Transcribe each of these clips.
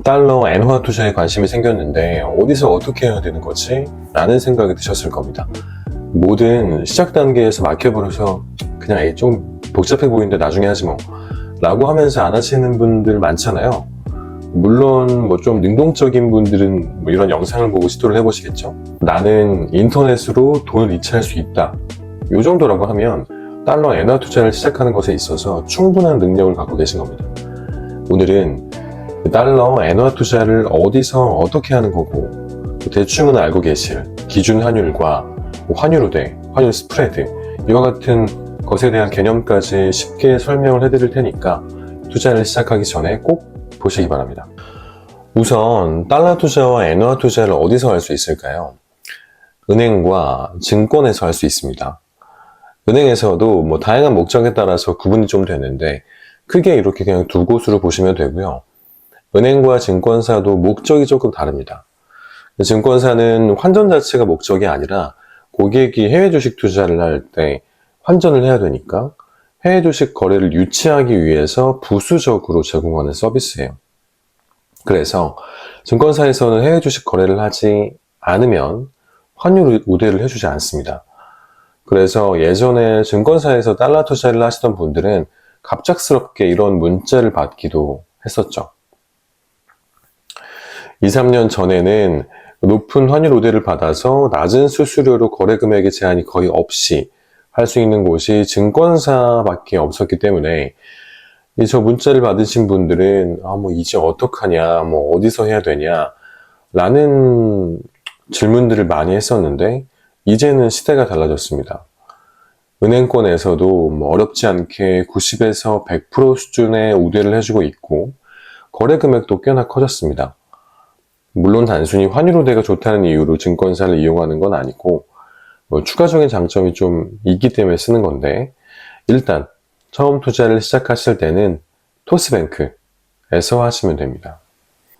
달러 엔화 투자에 관심이 생겼는데 어디서 어떻게 해야 되는 거지? 라는 생각이 드셨을 겁니다. 모든 시작 단계에서 막혀버려서 그냥 좀 복잡해 보이는데 나중에 하지 뭐 라고 하면서 안 하시는 분들 많잖아요. 물론 뭐 좀 능동적인 분들은 뭐 이런 영상을 보고 시도를 해보시겠죠. 나는 인터넷으로 돈을 이체할 수 있다, 이 정도라고 하면 달러 엔화 투자를 시작하는 것에 있어서 충분한 능력을 갖고 계신 겁니다. 오늘은 달러 엔화 투자를 어디서 어떻게 하는 거고, 대충은 알고 계실 기준 환율과 환율 우대, 환율 스프레드, 이와 같은 것에 대한 개념까지 쉽게 설명을 해드릴 테니까 투자를 시작하기 전에 꼭 보시기 바랍니다. 우선 달러 투자와 엔화 투자를 어디서 할 수 있을까요? 은행과 증권에서 할 수 있습니다. 은행에서도 뭐 다양한 목적에 따라서 구분이 좀 되는데 크게 이렇게 그냥 두 곳으로 보시면 되고요. 은행과 증권사도 목적이 조금 다릅니다. 증권사는 환전 자체가 목적이 아니라 고객이 해외 주식 투자를 할 때 환전을 해야 되니까 해외 주식 거래를 유치하기 위해서 부수적으로 제공하는 서비스예요. 그래서 증권사에서는 해외 주식 거래를 하지 않으면 환율 우대를 해주지 않습니다. 그래서 예전에 증권사에서 달러 투자를 하시던 분들은 갑작스럽게 이런 문자를 받기도 했었죠. 2, 3년 전에는 높은 환율 우대를 받아서 낮은 수수료로 거래 금액의 제한이 거의 없이 할 수 있는 곳이 증권사밖에 없었기 때문에 저 문자를 받으신 분들은 뭐 이제 어떡하냐, 뭐 어디서 해야 되냐 라는 질문들을 많이 했었는데 이제는 시대가 달라졌습니다. 은행권에서도 어렵지 않게 90에서 100% 수준의 우대를 해주고 있고 거래 금액도 꽤나 커졌습니다. 물론 단순히 환율 우대가 좋다는 이유로 증권사를 이용하는 건 아니고 추가적인 장점이 좀 있기 때문에 쓰는 건데, 일단 처음 투자를 시작하실 때는 토스뱅크에서 하시면 됩니다.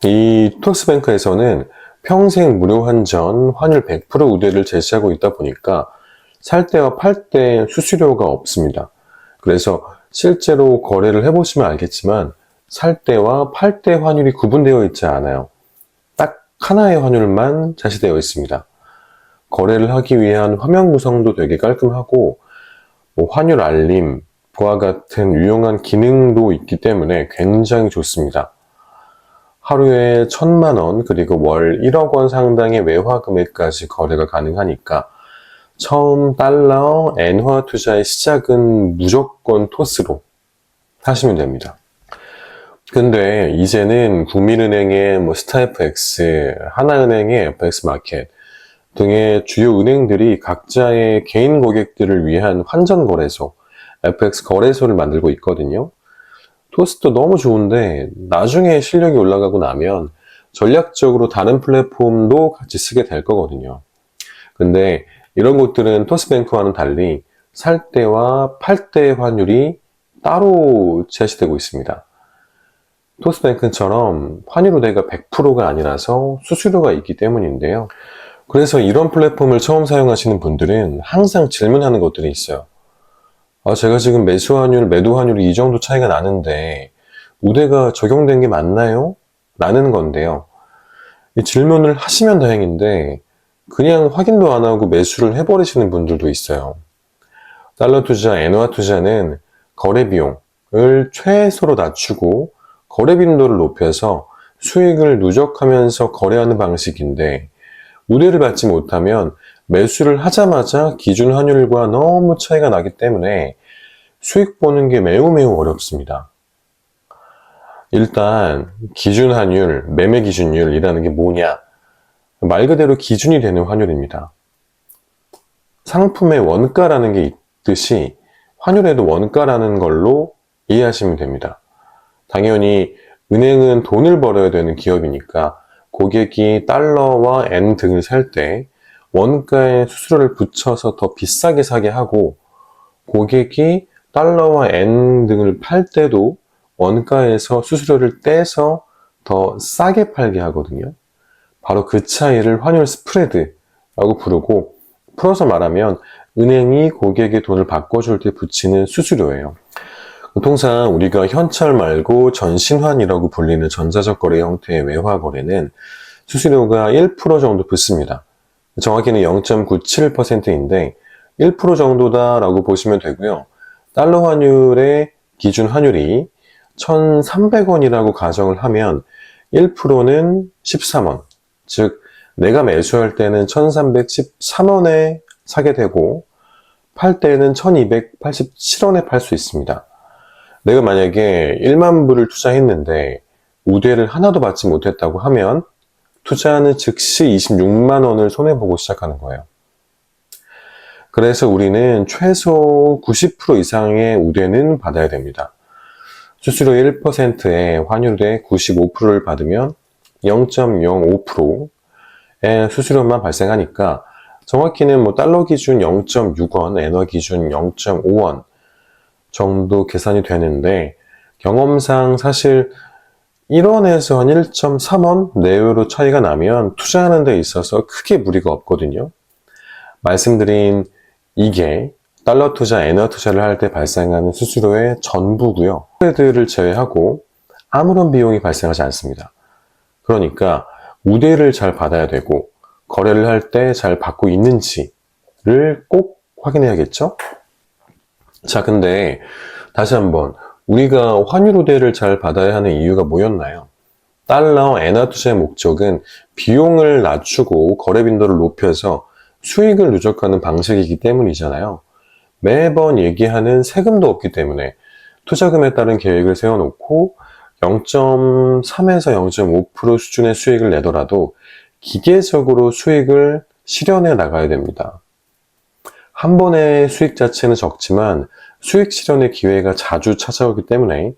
이 토스뱅크에서는 평생 무료 환전, 환율 100% 우대를 제시하고 있다 보니까 살 때와 팔 때 수수료가 없습니다. 그래서 실제로 거래를 해보시면 알겠지만 살 때와 팔 때 환율이 구분되어 있지 않아요. 딱 하나의 환율만 제시되어 있습니다. 거래를 하기 위한 화면 구성도 되게 깔끔하고 환율 알림과 같은 유용한 기능도 있기 때문에 굉장히 좋습니다. 하루에 1,000만 원 그리고 월 1억 원 상당의 외화 금액까지 거래가 가능하니까 처음 달러 엔화 투자의 시작은 무조건 토스로 하시면 됩니다. 근데 이제는 국민은행의 스타FX, 하나은행의 FX마켓 등의 주요 은행들이 각자의 개인 고객들을 위한 환전 거래소, FX 거래소를 만들고 있거든요. 토스도 너무 좋은데 나중에 실력이 올라가고 나면 전략적으로 다른 플랫폼도 같이 쓰게 될 거거든요. 근데 이런 곳들은 토스뱅크와는 달리 살 때와 팔 때의 환율이 따로 제시되고 있습니다. 토스뱅크처럼 환율 우대가 100%가 아니라서 수수료가 있기 때문인데요. 그래서 이런 플랫폼을 처음 사용하시는 분들은 항상 질문하는 것들이 있어요. 제가 지금 매수 환율, 매도 환율이 이 정도 차이가 나는데 우대가 적용된 게 맞나요? 라는 건데요. 이 질문을 하시면 다행인데 그냥 확인도 안 하고 매수를 해버리시는 분들도 있어요. 달러 투자, 엔화 투자는 거래 비용을 최소로 낮추고 거래 빈도를 높여서 수익을 누적하면서 거래하는 방식인데 우대를 받지 못하면 매수를 하자마자 기준 환율과 너무 차이가 나기 때문에 수익 보는 게 매우 어렵습니다. 일단 기준 환율, 매매 기준율이라는 게 뭐냐? 말 그대로 기준이 되는 환율입니다. 상품의 원가라는 게 있듯이 환율에도 원가라는 걸로 이해하시면 됩니다. 당연히 은행은 돈을 벌어야 되는 기업이니까 고객이 달러와 엔 등을 살 때 원가에 수수료를 붙여서 더 비싸게 사게 하고 고객이 달러와 엔 등을 팔 때도 원가에서 수수료를 떼서 더 싸게 팔게 하거든요. 바로 그 차이를 환율 스프레드라고 부르고 풀어서 말하면 은행이 고객의 돈을 바꿔줄 때 붙이는 수수료예요. 통상 우리가 현찰 말고 전신환이라고 불리는 전자적 거래 형태의 외화 거래는 수수료가 1% 정도 붙습니다. 정확히는 0.97%인데 1% 정도다라고 보시면 되고요. 달러 환율의 기준 환율이 1,300원이라고 가정을 하면 1%는 13원, 즉 내가 매수할 때는 1,313원에 사게 되고 팔 때는 1,287원에 팔 수 있습니다. 내가 만약에 1만 불을 투자했는데 우대를 하나도 받지 못했다고 하면 투자는 즉시 26만 원을 손해보고 시작하는 거예요. 그래서 우리는 최소 90% 이상의 우대는 받아야 됩니다. 수수료 1%에 환율의 95%를 받으면 0.05%의 수수료만 발생하니까 정확히는 달러 기준 0.6원, 엔화 기준 0.5원 정도 계산이 되는데 경험상 사실 1원에서 한 1.3원 내외로 차이가 나면 투자하는 데 있어서 크게 무리가 없거든요. 말씀드린 이게 달러 투자, 엔화 투자를 할 때 발생하는 수수료의 전부고요. 스프레드를 제외하고 아무런 비용이 발생하지 않습니다. 그러니까 우대를 잘 받아야 되고 거래를 할 때 잘 받고 있는지를 꼭 확인해야겠죠? 자, 근데 다시 한번 우리가 환율 우대를 잘 받아야 하는 이유가 뭐였나요? 달러, 엔화 투자의 목적은 비용을 낮추고 거래 빈도를 높여서 수익을 누적하는 방식이기 때문이잖아요. 매번 얘기하는 세금도 없기 때문에 투자금에 따른 계획을 세워놓고 0.3에서 0.5% 수준의 수익을 내더라도 기계적으로 수익을 실현해 나가야 됩니다. 한 번의 수익 자체는 적지만 수익 실현의 기회가 자주 찾아오기 때문에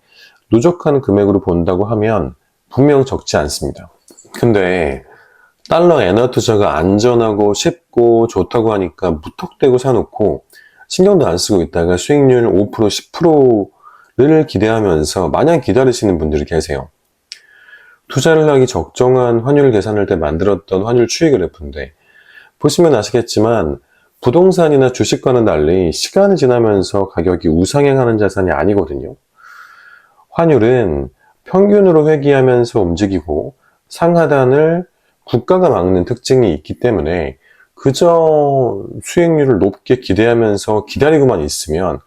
누적한 금액으로 본다고 하면 분명 적지 않습니다. 근데 달러 엔화 투자가 안전하고 쉽고 좋다고 하니까 무턱대고 사놓고 신경도 안 쓰고 있다가 수익률 5%, 10%를 기대하면서 마냥 기다리시는 분들이 계세요. 투자를 하기 적정한 환율 계산할 때 만들었던 환율 추이 그래프인데 보시면 아시겠지만 부동산이나 주식과는 달리 시간이 지나면서 가격이 우상향하는 자산이 아니거든요. 환율은 평균으로 회귀하면서 움직이고 상하단을 국가가 막는 특징이 있기 때문에 그저 수익률을 높게 기대하면서 기다리고만 있으면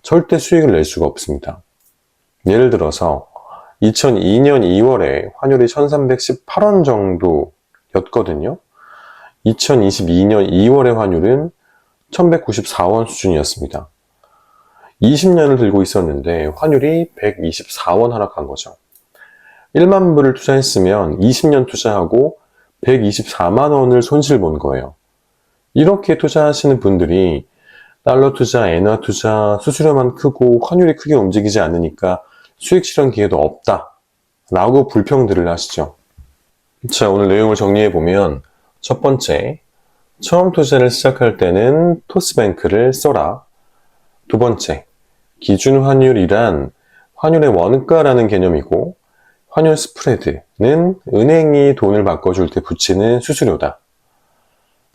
절대 수익을 낼 수가 없습니다. 예를 들어서 2002년 2월에 환율이 1318원 정도였거든요. 2022년 2월의 환율은 1194원 수준이었습니다. 20년을 들고 있었는데 환율이 124원 하락한 거죠. 1만 불을 투자했으면 20년 투자하고 124만 원을 손실 본 거예요. 이렇게 투자하시는 분들이 달러 투자, 엔화 투자, 수수료만 크고 환율이 크게 움직이지 않으니까 수익 실현 기회도 없다 라고 불평들을 하시죠. 자, 오늘 내용을 정리해보면 첫 번째, 처음 투자를 시작할 때는 토스뱅크를 써라. 두 번째, 기준 환율이란 환율의 원가라는 개념이고 환율 스프레드는 은행이 돈을 바꿔줄 때 붙이는 수수료다.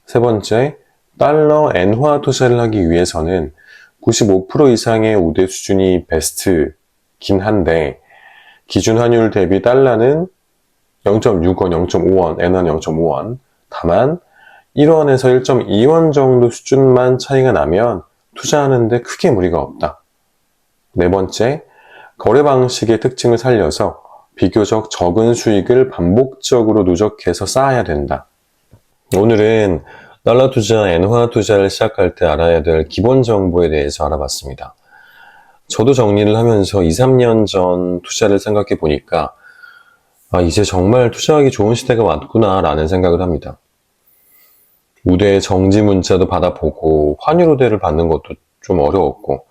세 번째, 달러 엔화 투자를 하기 위해서는 95% 이상의 우대 수준이 베스트긴 한데 기준 환율 대비 달러는 0.6원, 0.5원, 엔화는 0.5원. 다만 1원에서 1.2원 정도 수준만 차이가 나면 투자하는데 크게 무리가 없다. 네 번째, 거래 방식의 특징을 살려서 비교적 적은 수익을 반복적으로 누적해서 쌓아야 된다. 오늘은 달러 투자, 엔화 투자를 시작할 때 알아야 될 기본 정보에 대해서 알아봤습니다. 저도 정리를 하면서 2, 3년 전 투자를 생각해 보니까 이제 정말 투자하기 좋은 시대가 왔구나 라는 생각을 합니다. 우대 정지 문자도 받아보고 환율 우대를 받는 것도 좀 어려웠고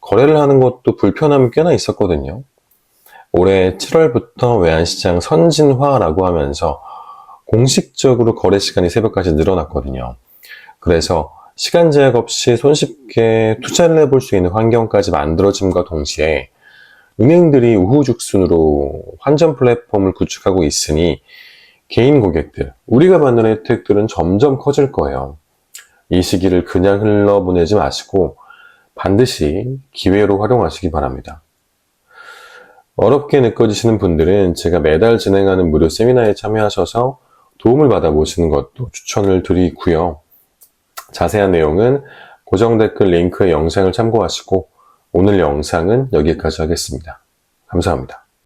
거래를 하는 것도 불편함이 꽤나 있었거든요. 올해 7월부터 외환시장 선진화라고 하면서 공식적으로 거래 시간이 새벽까지 늘어났거든요. 그래서 시간 제약 없이 손쉽게 투자를 해볼 수 있는 환경까지 만들어짐과 동시에 은행들이 우후죽순으로 환전 플랫폼을 구축하고 있으니 개인 고객들, 우리가 받는 혜택들은 점점 커질 거예요. 이 시기를 그냥 흘러보내지 마시고 반드시 기회로 활용하시기 바랍니다. 어렵게 느껴지시는 분들은 제가 매달 진행하는 무료 세미나에 참여하셔서 도움을 받아보시는 것도 추천을 드리고요. 자세한 내용은 고정 댓글 링크의 영상을 참고하시고 오늘 영상은 여기까지 하겠습니다. 감사합니다.